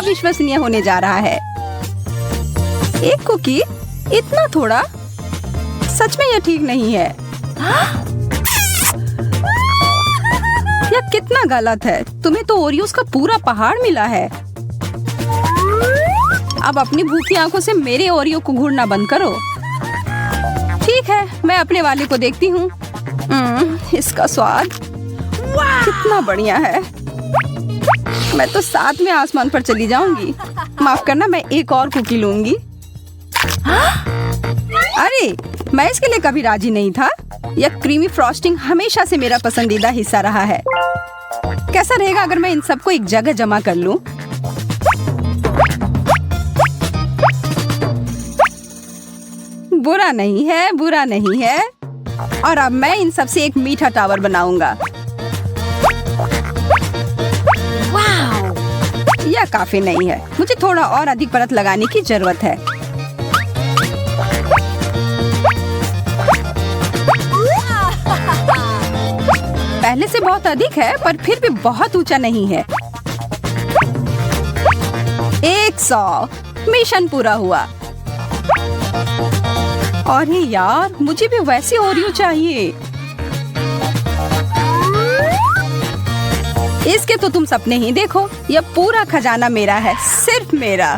अविश्वसनीय होने जा रहा है। एक कुकी, इतना थोड़ा? सच में यह ठीक नहीं है। यह कितना गलत है। तुम्हें तो ओरियोस का पूरा पहाड़ मिला है। अब अपनी भूखी आंखों से मेरे ओरियो को घूरना बंद करो। ठीक है, मैं अपने वाले को देखती हूँ। इसका स्वाद कितना बढ़िया है। मैं तो साथ में आसमान पर चली जाऊंगी। माफ करना, मैं एक और कुकी लूंगी। अरे, मैं इसके लिए कभी राजी नहीं था। यह क्रीमी फ्रॉस्टिंग हमेशा से मेरा पसंदीदा हिस्सा रहा है। कैसा रहेगा अगर मैं इन सबको एक जगह जमा कर लूं? बुरा नहीं है, बुरा नहीं है। और अब मैं इन सब से एक मीठा टावर बनाऊंगा। यह काफी नहीं है। मुझे थोड़ा और अधिक परत लगाने की जरूरत है। पहले से बहुत अधिक है, पर फिर भी बहुत ऊंचा नहीं है। 100। मिशन पूरा हुआ। अरे यार, मुझे भी वैसे ओरियो चाहिए। इसके तो तुम सपने ही देखो। यह पूरा खजाना मेरा है, सिर्फ मेरा।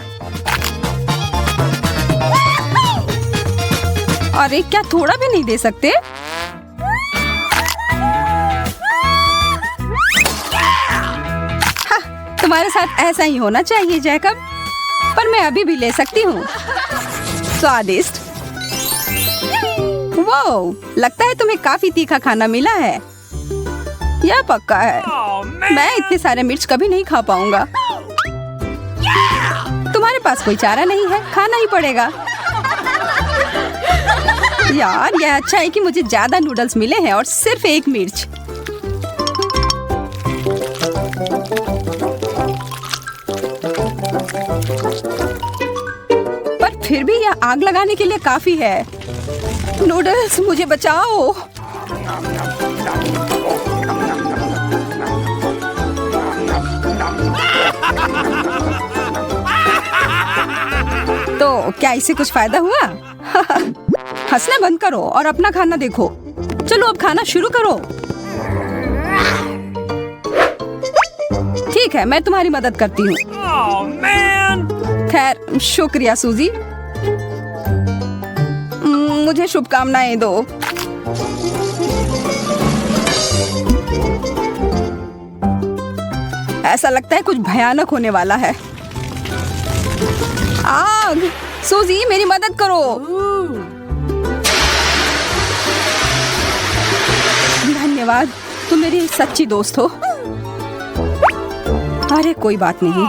अरे, क्या थोड़ा भी नहीं दे सकते? तुम्हारे साथ ऐसा ही होना चाहिए जैकब। पर मैं अभी भी ले सकती हूँ। स्वादिष्ट। वाओ, लगता है तुम्हें काफी तीखा खाना मिला है। यह पक्का है। मैं इतने सारे मिर्च कभी नहीं खा पाऊंगा। तुम्हारे पास कोई चारा नहीं है, खाना ही पड़ेगा। यार, यह अच्छा है कि मुझे ज्यादा नूडल्स मिले हैं और सिर्फ एक मिर्च। पर फिर भी यह आग लगाने के लिए काफी है। नूडल्स, मुझे बचाओ। तो क्या इससे कुछ फायदा हुआ? हंसना बंद करो और अपना खाना देखो। चलो अब खाना शुरू करो। ठीक है, मैं तुम्हारी मदद करती हूँ। खैर, शुक्रिया सूजी। मुझे शुभकामनाएं दो। ऐसा लगता है कुछ भयानक होने वाला है। आग! सूजी, मेरी मदद करो। धन्यवाद, तुम मेरी सच्ची दोस्त हो। अरे कोई बात नहीं।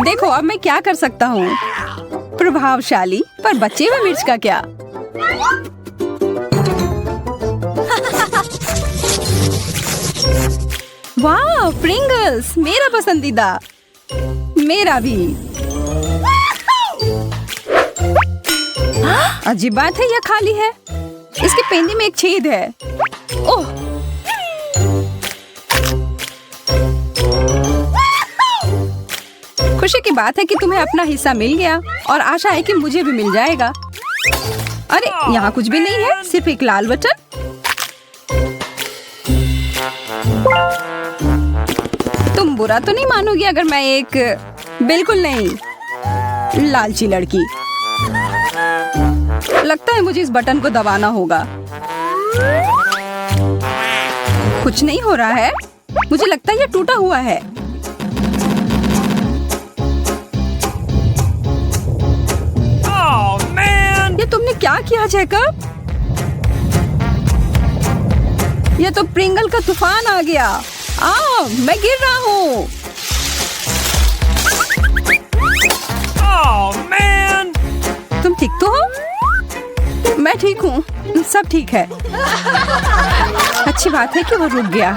देखो, अब मैं क्या कर सकता हूँ। प्रभावशाली, पर बचे हुए मिर्च का क्या? वाह, प्रिंगल्स, मेरा पसंदीदा। मेरा भी। अजीब बात है, यह खाली है। इसके पेंदी में एक छेद है। ओह, खुशी की बात है कि तुम्हें अपना हिस्सा मिल गया और आशा है कि मुझे भी मिल जाएगा। अरे, यहाँ कुछ भी नहीं है, सिर्फ एक लाल बटन। तुम बुरा तो नहीं मानोगी अगर मैं एक बिल्कुल नहीं लालची लड़की। लगता है मुझे इस बटन को दबाना होगा। कुछ नहीं हो रहा है। मुझे लगता है ये टूटा हुआ है। ये तुमने क्या किया जैकब? ये तो प्रिंगल का तूफान आ गया। मैं गिर रहा हूँ। तुम ठीक तो हो? मैं ठीक हूँ, सब ठीक है। अच्छी बात है कि वो रुक गया।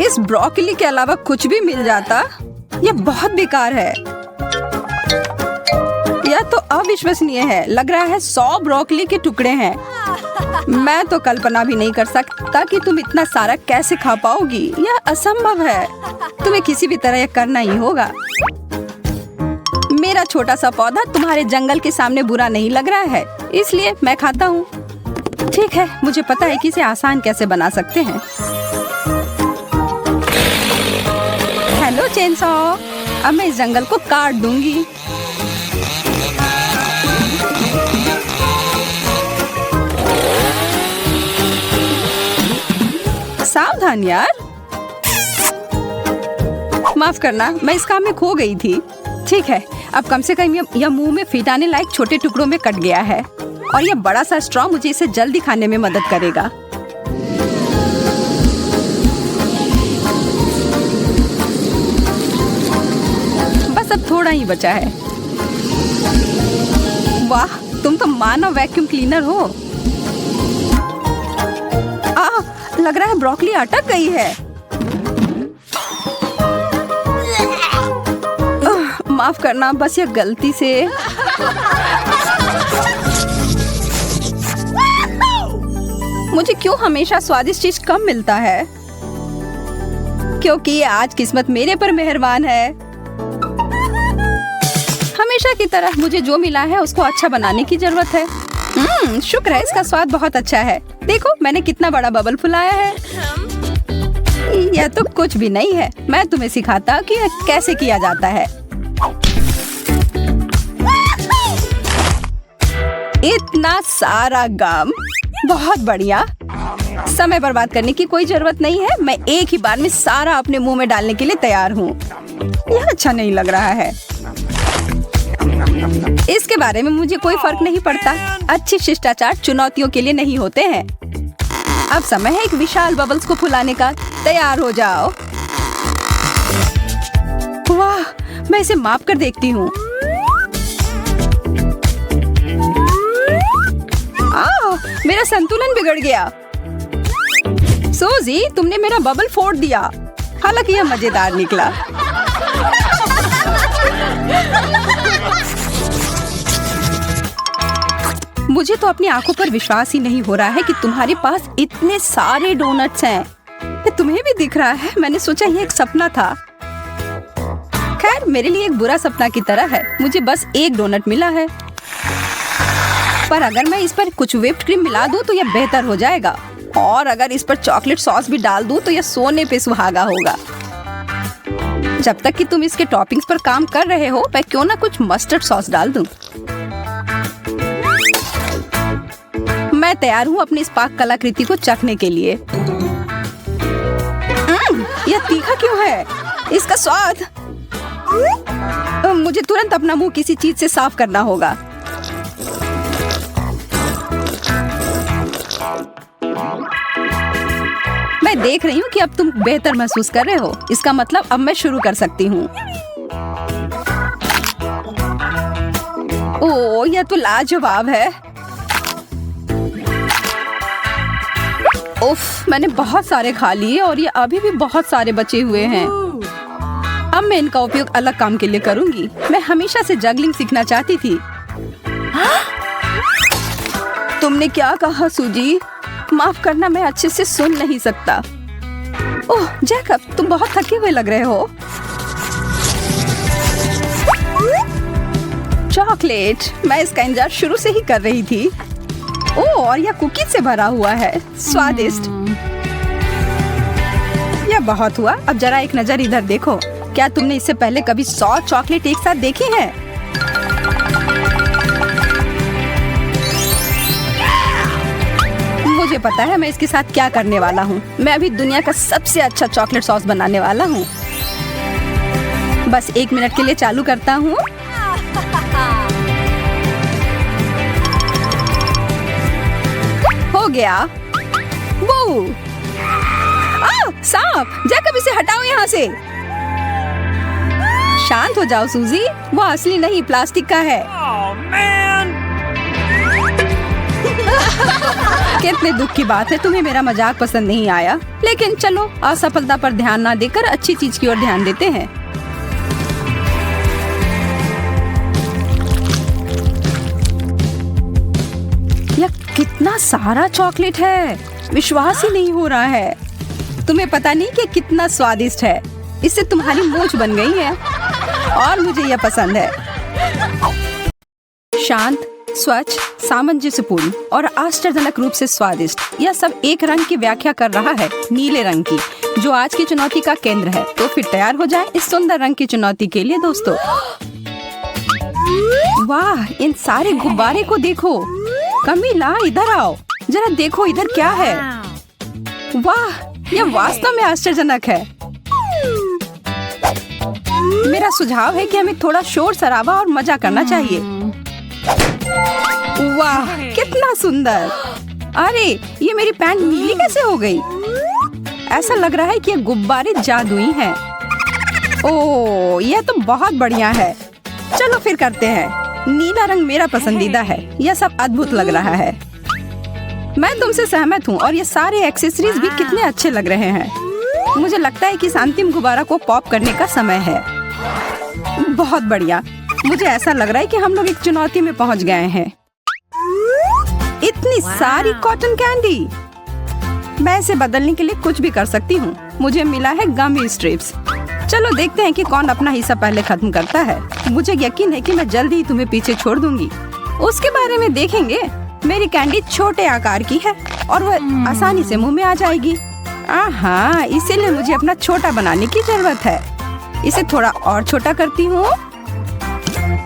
इस ब्रोकली के अलावा कुछ भी मिल जाता। यह बहुत बेकार है। यह तो अविश्वसनीय है। लग रहा है 100 ब्रोकली के टुकड़े हैं। मैं तो कल्पना भी नहीं कर सकता कि तुम इतना सारा कैसे खा पाओगी। यह असंभव है। तुम्हें किसी भी तरह यह करना ही होगा। मेरा छोटा सा पौधा तुम्हारे जंगल के सामने बुरा नहीं लग रहा है, इसलिए मैं खाता हूँ। ठीक है, मुझे पता है कि इसे आसान कैसे बना सकते हैं। हेलो चेनसॉ, अब मैं इस जंगल को काट दूंगी। सावधान यार। माफ करना, मैं इस काम में खो गई थी। ठीक है, अब कम से कम यह मुंह में फिट आने लायक छोटे टुकड़ों में कट गया है और यह बड़ा सा स्ट्रॉ मुझे इसे जल्दी खाने में मदद करेगा। बस अब थोड़ा ही बचा है। वाह, तुम तो मानव वैक्यूम क्लीनर हो। लग रहा है ब्रोकली अटक गई है। माफ करना, बस यह गलती से। मुझे क्यों हमेशा स्वादिष्ट चीज कम मिलता है? क्योंकि आज किस्मत मेरे पर मेहरबान है। हमेशा की तरह मुझे जो मिला है उसको अच्छा बनाने की जरूरत है। शुक्र है, इसका स्वाद बहुत अच्छा है। देखो मैंने कितना बड़ा बबल फुलाया है। यह तो कुछ भी नहीं है। मैं तुम्हें सिखाता कि यह कैसे किया जाता है। इतना सारा गम, बहुत बढ़िया। समय बर्बाद करने की कोई जरूरत नहीं है। मैं एक ही बार में सारा अपने मुंह में डालने के लिए तैयार हूँ। यह अच्छा नहीं लग रहा है। इसके बारे में मुझे कोई फर्क नहीं पड़ता। अच्छी शिष्टाचार चुनौतियों के लिए नहीं होते हैं। अब समय है एक विशाल बबल्स को फुलाने का। तैयार हो जाओ। वाह, मैं इसे माप कर देखती हूँ। मेरा संतुलन बिगड़ गया। सूजी, तुमने मेरा बबल फोड़ दिया। हालांकि यह मजेदार निकला। मुझे तो अपनी आंखों पर विश्वास ही नहीं हो रहा है कि तुम्हारे पास इतने सारे डोनट्स हैं। ये तुम्हें भी दिख रहा है। मैंने सोचा ये एक सपना था। खैर, मेरे लिए एक बुरा सपना की तरह है। मुझे बस एक डोनट मिला है, पर अगर मैं इस पर कुछ व्हिप्ड क्रीम मिला दूं तो यह बेहतर हो जाएगा। और अगर इस पर चॉकलेट सॉस भी डाल दूं तो यह सोने पे सुहागा होगा। जब तक कि तुम इसके टॉपिंग्स पर काम कर रहे हो, मैं क्यों ना कुछ मस्टर्ड सॉस डाल दूं। मैं तैयार हूँ अपनी इस पाक कलाकृति को चखने के लिए। यह तीखा क्यों है? इसका स्वाद। मुझे तुरंत अपना मुंह किसी चीज से साफ करना होगा। मैं देख रही हूँ कि अब तुम बेहतर महसूस कर रहे हो। इसका मतलब अब मैं शुरू कर सकती हूँ। ओह, यह तो लाजवाब है। उफ, मैंने बहुत सारे खा लिए और ये अभी भी बहुत सारे बचे हुए हैं। अब मैं इनका उपयोग अलग काम के लिए करूंगी। मैं हमेशा से जगलिंग सीखना चाहती थी। तुमने क्या कहा सूजी? माफ करना, मैं अच्छे से सुन नहीं सकता। ओह जैकब, तुम बहुत थके हुए लग रहे हो। चॉकलेट, मैं इसका इंतजार शुरू से ही कर रही थी। ओह, और यह कुकीज से भरा हुआ है। स्वादिष्ट। यह बहुत हुआ। अब जरा एक नजर इधर देखो। क्या तुमने इससे पहले कभी 100 चॉकलेट एक साथ देखी हैं? मुझे पता है मैं इसके साथ क्या करने वाला हूँ। मैं अभी दुनिया का सबसे अच्छा चॉकलेट सॉस बनाने वाला हूँ। बस 1 मिनट के लिए चालू करता हूँ। हो गया। वो सांप! जैकब, इसे हटाओ यहाँ से। शांत हो जाओ सूजी, वो असली नहीं प्लास्टिक का है। कितने दुख की बात है, तुम्हें मेरा मजाक पसंद नहीं आया। लेकिन चलो, असफलता पर ध्यान ना देकर अच्छी चीज की ओर ध्यान देते हैं। यह कितना सारा चॉकलेट है, विश्वास ही नहीं हो रहा है। तुम्हें पता नहीं कि कितना स्वादिष्ट है। इससे तुम्हारी मूंछ बन गई है और मुझे यह पसंद है। शांत, स्वच्छ, सामंजस्यपूर्ण और आश्चर्यजनक रूप से स्वादिष्ट, यह सब एक रंग की व्याख्या कर रहा है, नीले रंग की, जो आज की चुनौती का केंद्र है। तो फिर तैयार हो जाएं इस सुंदर रंग की चुनौती के लिए दोस्तों। वाह, इन सारे गुब्बारे को देखो। कमीला, इधर आओ, जरा देखो इधर क्या है। वाह, यह वास्तव में आश्चर्यजनक है। मेरा सुझाव है कि हमें थोड़ा शोर शराबा और मजा करना चाहिए। वाह, कितना सुंदर। अरे, ये मेरी पैंट नीली कैसे हो गई? ऐसा लग रहा है कि ये गुब्बारे जादुई हैं। ओह, यह तो बहुत बढ़िया है। चलो फिर करते हैं। नीला रंग मेरा पसंदीदा है। यह सब अद्भुत लग रहा है। मैं तुमसे सहमत हूँ और ये सारे एक्सेसरीज भी कितने अच्छे लग रहे हैं। मुझे लगता है कि इस अंतिम गुब्बारा को पॉप करने का समय है। बहुत बढ़िया। मुझे ऐसा लग रहा है कि हम लोग एक चुनौती में पहुँच गए हैं। इतनी सारी कॉटन कैंडी। मैं इसे बदलने के लिए कुछ भी कर सकती हूँ। मुझे मिला है गमी स्ट्रिप्स। चलो देखते हैं कि कौन अपना हिस्सा पहले खत्म करता है। मुझे यकीन है कि मैं जल्दी ही तुम्हें पीछे छोड़ दूंगी। उसके बारे में देखेंगे। मेरी कैंडी छोटे आकार की है और वह आसानी से मुंह में आ जाएगी। आहा, इसीलिए मुझे अपना छोटा बनाने की जरूरत है। इसे थोड़ा और छोटा करती हूँ।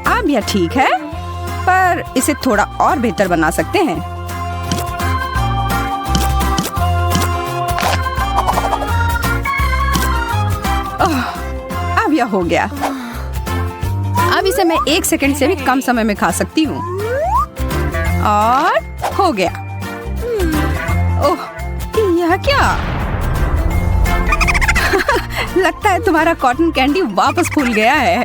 अब यह ठीक है, पर इसे थोड़ा और बेहतर बना सकते हैं। अब यह हो गया। अब इसे मैं 1 सेकंड से भी कम समय में खा सकती हूँ। और हो गया। ओह, यह क्या? लगता है तुम्हारा कॉटन कैंडी वापस फूल गया है।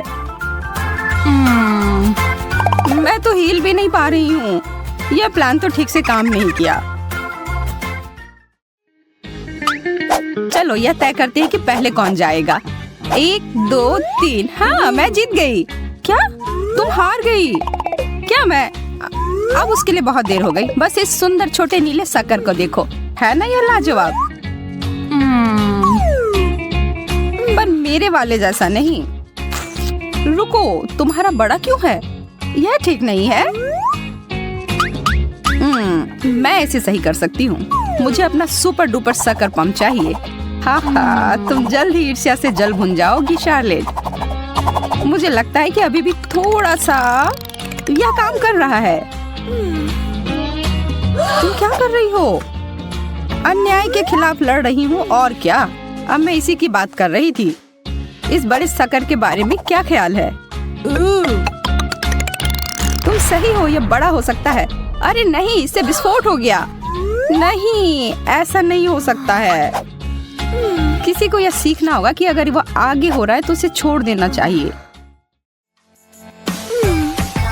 मैं तो हिल भी नहीं पा रही हूँ। यह प्लान तो ठीक से काम नहीं किया। चलो यह तय करते हैं कि पहले कौन जाएगा। 1, 2, 3। हाँ, मैं जीत गई। क्या? तुम हार गई? क्या मैं? अब उसके लिए बहुत देर हो गई। बस इस सुंदर छोटे नीले शक्कर को देखो, है ना यह लाजवाब? पर मेरे वाले जैसा नहीं। रुको, तुम्हारा बड़ा क्यों है? यह ठीक नहीं है। मैं इसे सही कर सकती हूँ। मुझे अपना सुपर डुपर शक्कर पंप चाहिए। हाँ, तुम जल्द ही ईर्ष्या से जल भुन जाओगी शार्लेट। मुझे लगता है कि अभी भी थोड़ा सा यह काम कर रहा है। तुम क्या कर रही हो? अन्याय के खिलाफ लड़ रही हूँ और क्या। अब मैं इसी की बात कर रही थी। इस बड़े शक्कर के बारे में क्या ख्याल है? तुम सही हो, यह बड़ा हो सकता है। अरे नहीं, इससे विस्फोट हो गया। नहीं, ऐसा नहीं हो सकता है। किसी को यह सीखना होगा कि अगर वो आगे हो रहा है तो उसे छोड़ देना चाहिए।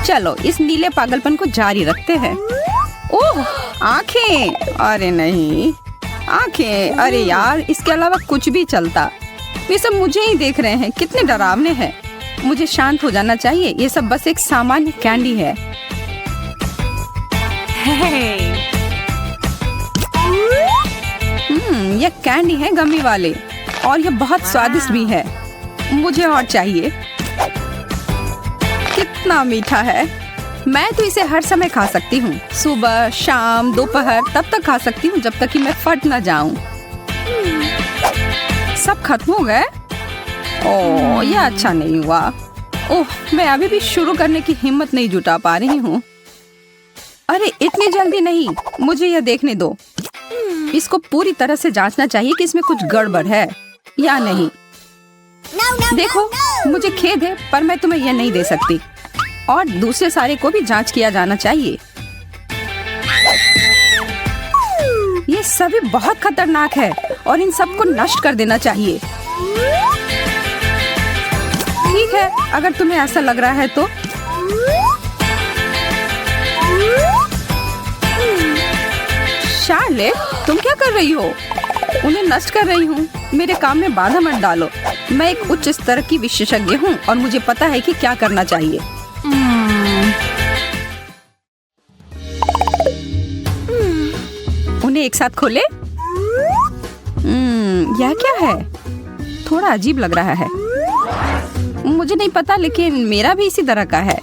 चलो इस नीले पागलपन को जारी रखते हैं। ओह, आंखें। अरे नहीं, आंखें। अरे यार, इसके अलावा कुछ भी चलता। ये सब मुझे ही देख रहे हैं। कितने डरावने हैं। मुझे शांत हो जाना चाहिए। ये सब बस एक सामान्य कैंडी है। यह कैंडी है गमी वाले और यह बहुत स्वादिष्ट भी है। मुझे और चाहिए। कितना मीठा है। मैं तो इसे हर समय खा सकती हूँ। सुबह, शाम, दोपहर, तब तक खा सकती हूँ जब तक कि मैं फट ना जाऊं। सब खत्म हो गए। ओह, यह अच्छा नहीं हुआ। ओह, मैं अभी भी शुरू करने की हिम्मत नहीं जुटा पा रही हूँ। अरे इतनी जल्दी नहीं, मुझे यह देखने दो। इसको पूरी तरह से जांचना चाहिए कि इसमें कुछ गड़बड़ है या नहीं। देखो, मुझे खेद है पर मैं तुम्हें यह नहीं दे सकती। और दूसरे सारे को भी जांच किया जाना चाहिए। ये सभी बहुत खतरनाक है और इन सबको नष्ट कर देना चाहिए। ठीक है, अगर तुम्हें ऐसा लग रहा है तो। शार्लेट, तुम क्या कर रही हो? उन्हें नष्ट कर रही हूँ। मेरे काम में बाधा मत डालो। मैं एक उच्च स्तर की विशेषज्ञ हूँ और मुझे पता है कि क्या करना चाहिए। उन्हें एक साथ खोले। यह क्या है? थोड़ा अजीब लग रहा है। मुझे नहीं पता, लेकिन मेरा भी इसी तरह का है।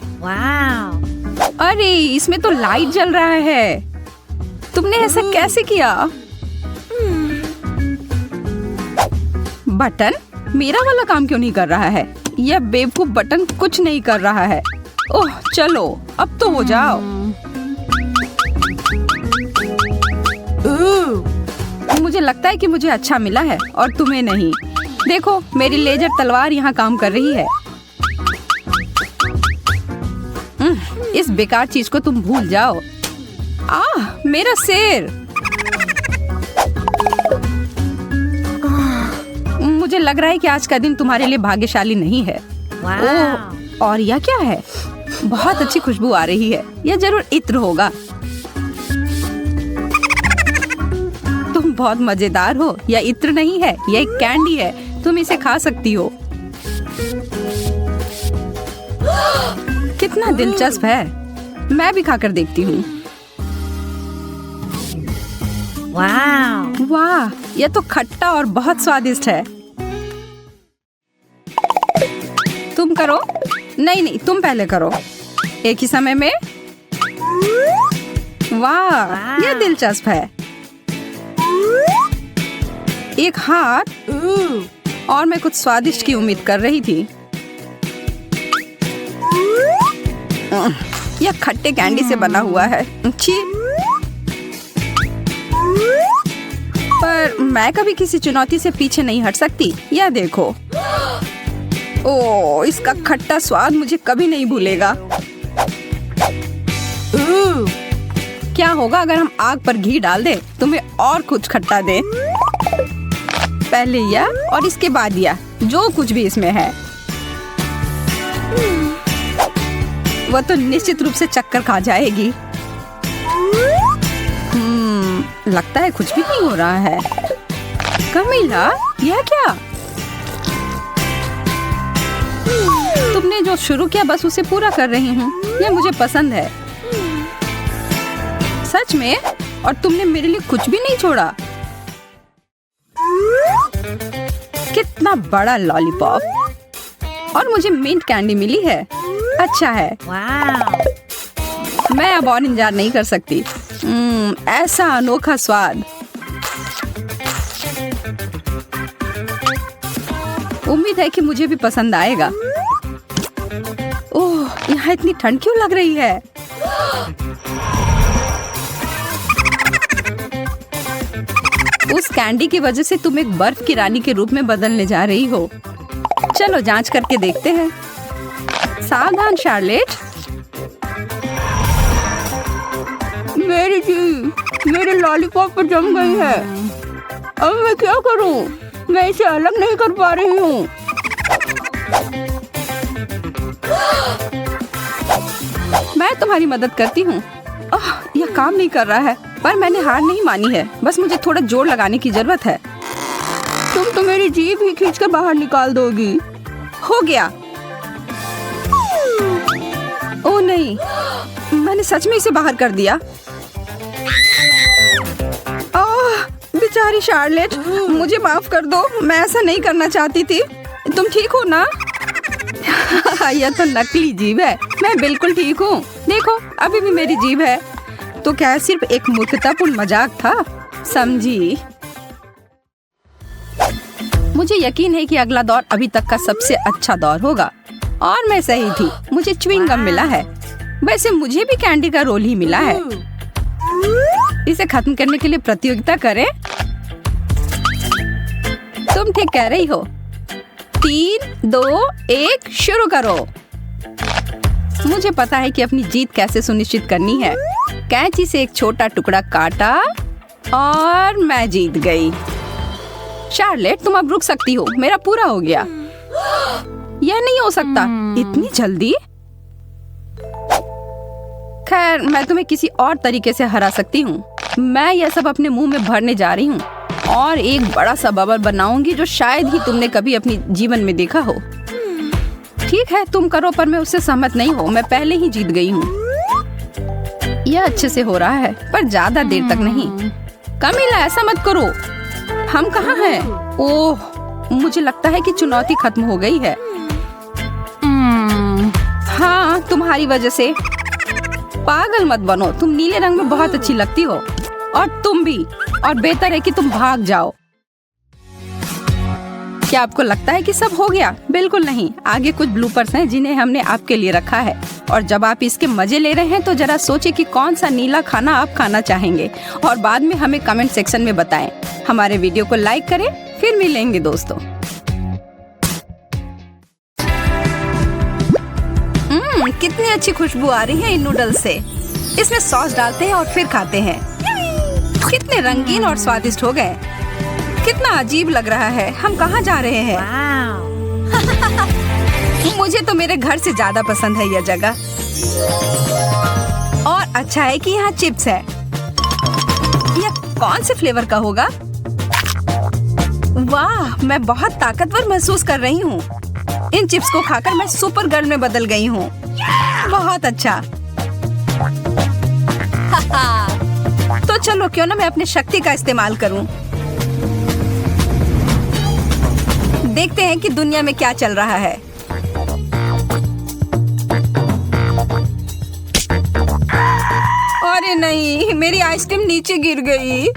अरे इसमें तो लाइट जल रहा है। तुमने ऐसा कैसे किया? बटन मेरा वाला काम क्यों नहीं कर रहा है? यह बेवकूफ बटन कुछ नहीं कर रहा है। ओह चलो अब तो हो जाओ। मुझे लगता है कि मुझे अच्छा मिला है और तुम्हें नहीं। देखो मेरी लेजर तलवार यहाँ काम कर रही है। इस बेकार चीज को तुम भूल जाओ। मेरा सिर। मुझे लग रहा है कि आज का दिन तुम्हारे लिए भाग्यशाली नहीं है। ओह, और यह क्या है? बहुत अच्छी खुशबू आ रही है। यह जरूर इत्र होगा। तुम बहुत मजेदार हो। यह इत्र नहीं है, यह एक कैंडी है। तुम इसे खा सकती हो। कितना दिलचस्प है। मैं भी खाकर देखती हूँ। वाह, यह तो खट्टा और बहुत स्वादिष्ट है। तुम करो। नहीं, तुम पहले करो। एक ही समय में। वाह, यह दिलचस्प है। एक हाथ। और मैं कुछ स्वादिष्ट की उम्मीद कर रही थी। यह खट्टे कैंडी से बना हुआ है। छी। पर मैं कभी किसी चुनौती से पीछे नहीं हट सकती। यह देखो। ओह, इसका खट्टा स्वाद मुझे कभी नहीं भूलेगा। क्या होगा अगर हम आग पर घी डाल दें? तुम्हें और कुछ खट्टा दे। पहले यह और इसके बाद यह, जो कुछ भी इसमें है। वह तो निश्चित रूप से चक्कर खा जाएगी। लगता है कुछ भी नहीं हो रहा है। कमीला, यह क्या? तुमने जो शुरू किया बस उसे पूरा कर रही हूँ। यह मुझे पसंद है। सच में? और तुमने मेरे लिए कुछ भी नहीं छोड़ा। कितना बड़ा लॉलीपॉप। और मुझे मिंट कैंडी मिली है। अच्छा है। मैं अब और इंतजार नहीं कर सकती। ऐसा अनोखा स्वाद। उम्मीद है कि मुझे भी पसंद आएगा। ओह, यहाँ इतनी ठंड क्यों लग रही है? उस कैंडी की वजह से तुम एक बर्फ की रानी के रूप में बदलने जा रही हो। चलो जांच करके देखते हैं। सावधान शार्लेट। मेरी जी, मेरे लॉलीपॉप पर जम गई है। अब मैं क्या करूं? मैं इसे अलग नहीं कर पा रही हूँ। मैं तुम्हारी मदद करती हूँ। यह काम नहीं कर रहा है, पर मैंने हार नहीं मानी है। बस मुझे थोड़ा जोर लगाने की जरूरत है। तुम तो मेरी जीभ ही खींचकर बाहर निकाल दोगी। हो गया। ओह नहीं, मैंने सच में इसे बाहर कर दिया। बेचारी शार्लेट, मुझे माफ कर दो। मैं ऐसा नहीं करना चाहती थी। तुम ठीक हो ना? यह तो नकली जीभ है। मैं बिल्कुल ठीक हूँ। देखो, अभी भी मेरी जीभ है। तो क्या सिर्फ एक मूर्खतापूर्ण मजाक था? समझी? मुझे यकीन है कि अगला दौर अभी तक का सबसे अच्छा दौर होगा। और मैं सही थी। मुझे च्युइंग गम मिला है। वैसे मुझे भी कैंडी का रोल ही मिला है। इसे खत्म करने के लिए प्रतियोगिता करें। तुम ठीक कह रही हो। 3, 2, 1 शुरू करो। मुझे पता है कि अपनी जीत कैसे सुनिश्चित करनी है। कैंची से एक छोटा टुकड़ा काटा और मैं जीत गई। शार्लेट, तुम अब रुक सकती हो। मेरा पूरा हो गया। यह नहीं हो सकता। इतनी जल्दी? खैर, मैं तुम्हें किसी और तरीके से हरा सकती हूँ। मैं यह सब अपने मुंह में भरने जा रही हूँ और एक बड़ा सा बबल बनाऊंगी जो शायद ही तुमने कभी अपनी जीवन में देखा हो। ठीक है, तुम करो, पर मैं उससे सहमत नहीं हूँ। मैं पहले ही जीत गई हूँ। यह अच्छे से हो रहा है, पर ज्यादा देर तक नहीं। कमीला ऐसा मत करो। हम कहाँ हैं? ओह, मुझे लगता है कि चुनौती खत्म हो गई है। हाँ, तुम्हारी वजह से। पागल मत बनो, तुम नीले रंग में बहुत अच्छी लगती हो। और तुम भी। और बेहतर है कि तुम भाग जाओ। क्या आपको लगता है कि सब हो गया? बिल्कुल नहीं, आगे कुछ ब्लूपर्स हैं जिन्हें हमने आपके लिए रखा है। और जब आप इसके मजे ले रहे हैं तो जरा सोचें कि कौन सा नीला खाना आप खाना चाहेंगे और बाद में हमें कमेंट सेक्शन में बताएं। हमारे वीडियो को लाइक करें। फिर मिलेंगे दोस्तों। कितनी अच्छी खुशबू आ रही है इन नूडल्स से। इसमें सॉस डालते हैं और फिर खाते हैं। कितने रंगीन और स्वादिष्ट हो गए। कितना अजीब लग रहा है। हम कहाँ जा रहे हैं? मुझे तो मेरे घर से ज्यादा पसंद है यह जगह। और अच्छा है कि यहाँ चिप्स है। यह कौन से फ्लेवर का होगा? वाह, मैं बहुत ताकतवर महसूस कर रही हूँ। इन चिप्स को खाकर मैं सुपर गर्ल में बदल गई हूँ। बहुत अच्छा। तो चलो क्यों ना मैं अपनी शक्ति का इस्तेमाल करूँ। देखते हैं कि दुनिया में क्या चल रहा है। अरे नहीं, मेरी आइसक्रीम नीचे गिर गई।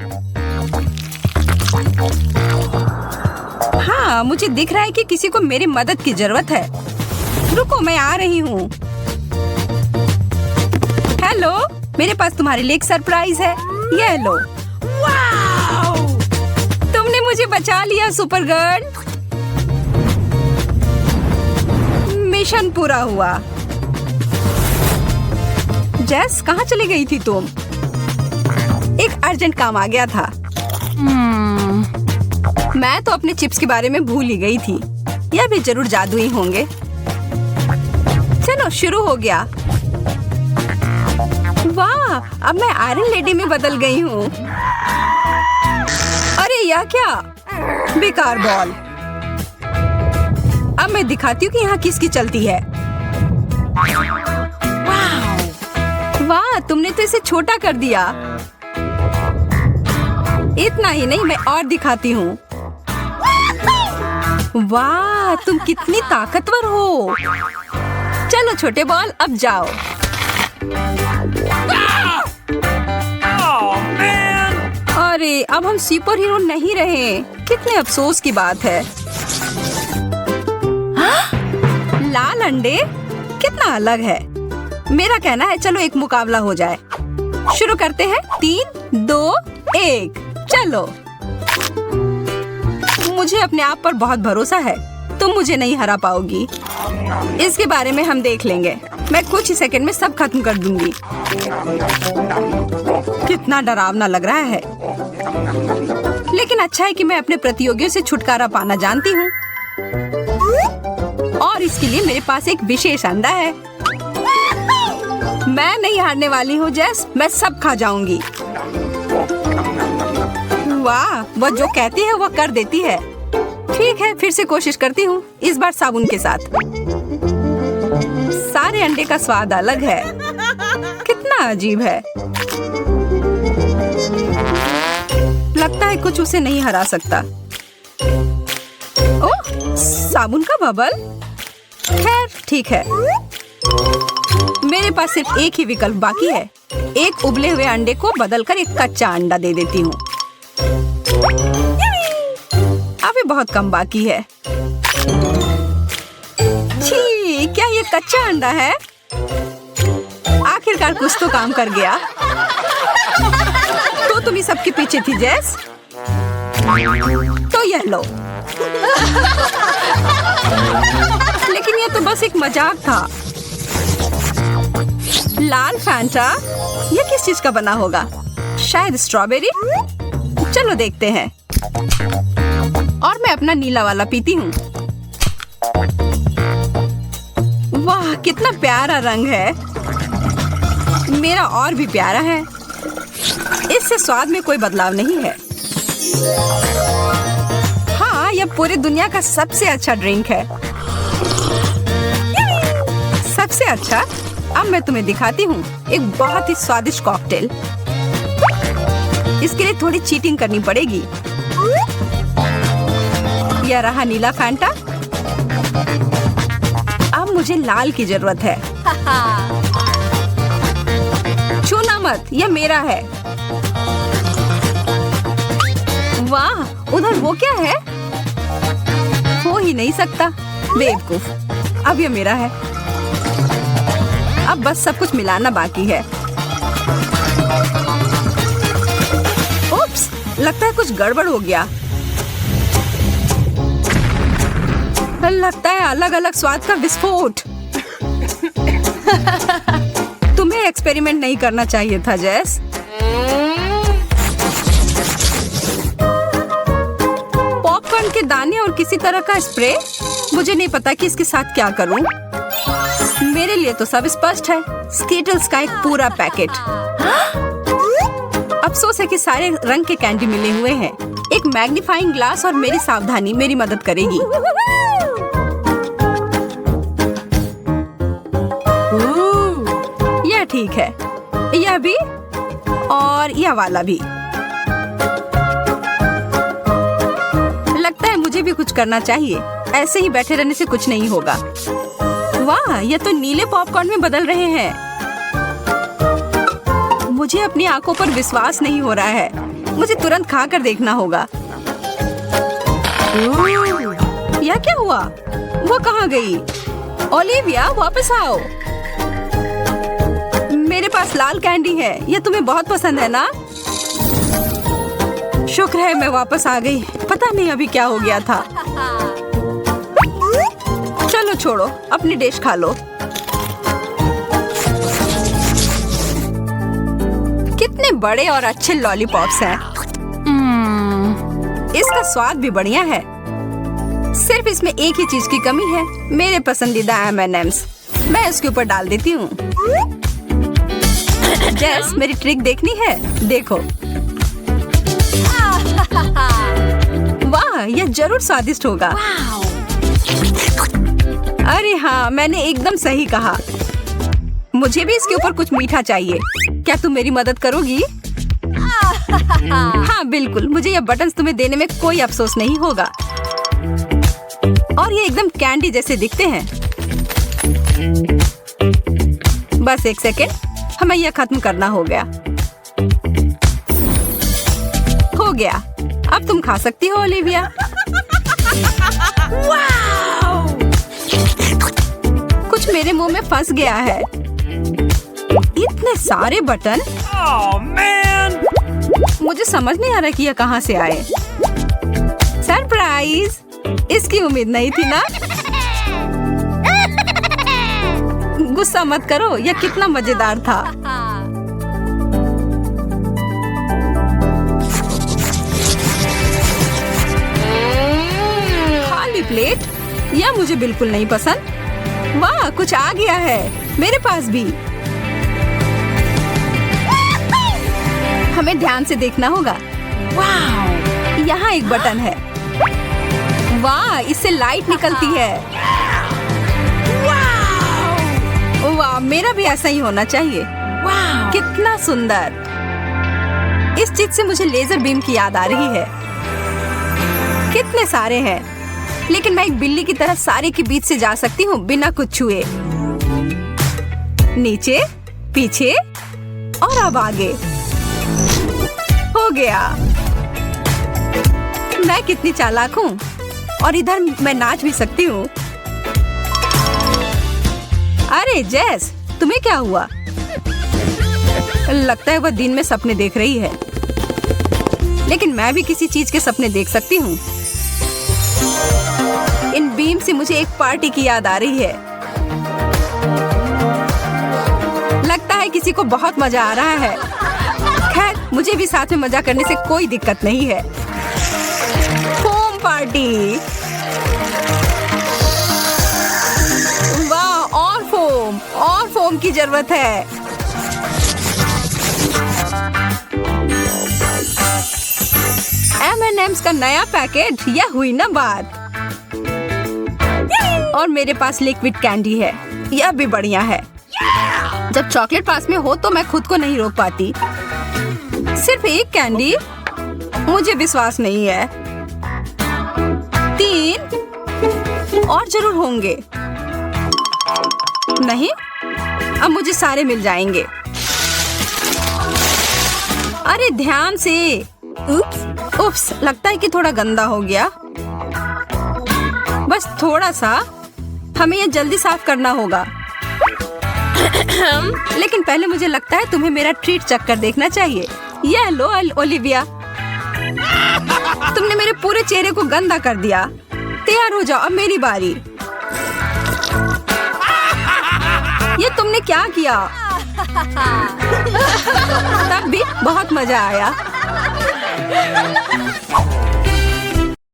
हाँ, मुझे दिख रहा है कि किसी को मेरी मदद की जरूरत है। रुको, मैं आ रही हूँ। हेलो, मेरे पास तुम्हारे लिए एक सरप्राइज है। ये लो। वाओ! तुमने मुझे बचा लिया सुपर गर्ल। मिशन पूरा हुआ। जेस, कहाँ चली गई थी तुम? एक अर्जेंट काम आ गया था। मैं तो अपने चिप्स के बारे में भूल ही गई थी। यह भी जरूर जादुई होंगे। चलो शुरू हो गया। वाह, अब मैं आयरन लेडी में बदल गई हूँ। अरे यह क्या? बेकार बॉल। अब मैं दिखाती हूँ कि यहाँ किसकी चलती है। वाह, तुमने तो इसे छोटा कर दिया। इतना ही नहीं, मैं और दिखाती हूँ। वाह, तुम कितनी ताकतवर हो। चलो छोटे बॉल, अब जाओ। अरे, अब हम सुपर हीरो नहीं रहे। कितने अफसोस की बात है। लाल अंडे कितना अलग है। मेरा कहना है चलो एक मुकाबला हो जाए। शुरू करते हैं। 3, 2, 1, चलो। मुझे अपने आप पर बहुत भरोसा है। तुम मुझे नहीं हरा पाओगी। इसके बारे में हम देख लेंगे। मैं कुछ ही सेकंड में सब खत्म कर दूंगी। कितना डरावना लग रहा है। लेकिन अच्छा है कि मैं अपने प्रतियोगियों से छुटकारा पाना जानती हूँ। और इसके लिए मेरे पास एक विशेष अंडा है। मैं नहीं हारने वाली हूँ जेस, मैं सब खा जाऊंगी। वाह, वह जो कहती है वह कर देती है। ठीक है, फिर से कोशिश करती हूँ, इस बार साबुन के साथ। सारे अंडे का स्वाद अलग है। कितना अजीब है। लगता है कुछ उसे नहीं हरा सकता। ओह, साबुन का बबल। खैर ठीक है। मेरे पास सिर्फ एक ही विकल्प बाकी है। एक उबले हुए अंडे को बदलकर एक कच्चा अंडा दे देती हूँ। अभी बहुत कम बाकी है। छी, क्या ये कच्चा अंडा है? आखिरकार कुछ तो काम कर गया। तो तुम ही सबके पीछे थी जेस। तो यह लो। लेकिन यह तो बस एक मजाक था। लाल फैंटा, यह किस चीज का बना होगा? शायद स्ट्रॉबेरी। चलो देखते हैं। और मैं अपना नीला वाला पीती हूँ। वाह, कितना प्यारा रंग है। मेरा और भी प्यारा है। इससे स्वाद में कोई बदलाव नहीं है। हाँ, यह पूरी दुनिया का सबसे अच्छा ड्रिंक है। सबसे अच्छा। अब मैं तुम्हें दिखाती हूँ एक बहुत ही स्वादिष्ट कॉकटेल। इसके लिए थोड़ी चीटिंग करनी पड़ेगी। यह रहा नीला फैंटा। अब मुझे लाल की जरूरत है। छूना मत, यह मेरा है। वाह, उधर वो क्या है? हो ही नहीं सकता, बेवकूफ। अब यह मेरा है। अब बस सब कुछ मिलाना बाकी है। उप्स, लगता है कुछ गड़बड़ हो गया। लगता है अलग अलग स्वाद का विस्फोट। तुम्हें एक्सपेरिमेंट नहीं करना चाहिए था जेस। पॉपकॉर्न के दाने और किसी तरह का स्प्रे। मुझे नहीं पता कि इसके साथ क्या करूं। मेरे लिए तो सब स्पष्ट है। स्कीटल्स का एक पूरा पैकेट। अफसोस है कि सारे रंग के कैंडी मिले हुए हैं। एक मैग्नीफाइंग ग्लास और मेरी सावधानी मेरी मदद करेगी। यह ठीक है। यह भी और यह वाला भी। लगता है मुझे भी कुछ करना चाहिए। ऐसे ही बैठे रहने से कुछ नहीं होगा। वाह, ये तो नीले पॉपकॉर्न में बदल रहे हैं। मुझे अपनी आंखों पर विश्वास नहीं हो रहा है। मुझे तुरंत खाकर देखना होगा। यह क्या हुआ? वो कहाँ गई? ओलिविया, वापस आओ। मेरे पास लाल कैंडी है। यह तुम्हें बहुत पसंद है ना? शुक्र है मैं वापस आ गई। पता नहीं अभी क्या हो गया था। चलो छोड़ो, अपनी डिश खा लो। कितने बड़े और अच्छे लॉलीपॉप्स हैं। इसका स्वाद भी बढ़िया है। सिर्फ इसमें एक ही चीज की कमी है, मेरे पसंदीदा M&Ms। मैं इसके ऊपर डाल देती हूँ। जेस, मेरी ट्रिक देखनी है? देखो। वाह, यह जरूर स्वादिष्ट होगा। अरे हाँ, मैंने एकदम सही कहा। मुझे भी इसके ऊपर कुछ मीठा चाहिए। क्या तुम मेरी मदद करोगी? हाँ बिल्कुल, मुझे यह बटन्स तुम्हें देने में कोई अफसोस नहीं होगा। और ये एकदम कैंडी जैसे दिखते हैं। बस एक सेकेंड, हमें यह खत्म करना हो गया। हो गया, अब तुम खा सकती हो ओलिविया। कुछ मेरे मुंह में फंस गया है। इतने सारे बटन। मुझे समझ नहीं आ रहा कि यह कहाँ से आए। सरप्राइज! इसकी उम्मीद नहीं थी ना? गुस्सा मत करो, यह कितना मजेदार था। खाली प्लेट? यह मुझे बिल्कुल नहीं पसंद। वाह, कुछ आ गया है मेरे पास भी। हमें ध्यान से देखना होगा। वाह, यहाँ एक बटन है। वाह, इससे लाइट निकलती है। वाह, मेरा भी ऐसा ही होना चाहिए। वाह, कितना सुंदर। इस चीज से मुझे लेजर बीम की याद आ रही है। कितने सारे हैं, लेकिन मैं एक बिल्ली की तरह सारे के बीच से जा सकती हूँ बिना कुछ छुए। नीचे, पीछे और अब आगे। हो गया। मैं कितनी चालाक हूँ। और इधर मैं नाच भी सकती हूँ। अरे जेस, तुम्हें क्या हुआ? लगता है वह दिन में सपने देख रही है। लेकिन मैं भी किसी चीज के सपने देख सकती हूँ। इन बीम से मुझे एक पार्टी की याद आ रही है। लगता है किसी को बहुत मजा आ रहा है। खैर, मुझे भी साथ में मजा करने से कोई दिक्कत नहीं है। Foam party. वाह, और फोम की जरूरत है। M&M's का नया पैकेट, यह हुई ना बात। और मेरे पास लिक्विड कैंडी है, यह भी बढ़िया है। जब चॉकलेट पास में हो तो मैं खुद को नहीं रोक पाती। सिर्फ एक कैंडी? मुझे विश्वास नहीं है। 3 और जरूर होंगे। नहीं, अब मुझे सारे मिल जाएंगे। अरे ध्यान से। उप्स, लगता है कि थोड़ा गंदा हो गया। बस थोड़ा सा। हमें ये जल्दी साफ करना होगा। लेकिन पहले मुझे लगता है तुम्हें मेरा ट्रीट चक्कर देखना चाहिए। यह लो ओलिविया, तुमने मेरे पूरे चेहरे को गंदा कर दिया। तैयार हो जाओ, अब मेरी बारी। ये तुमने क्या किया? तब भी बहुत मजा आया।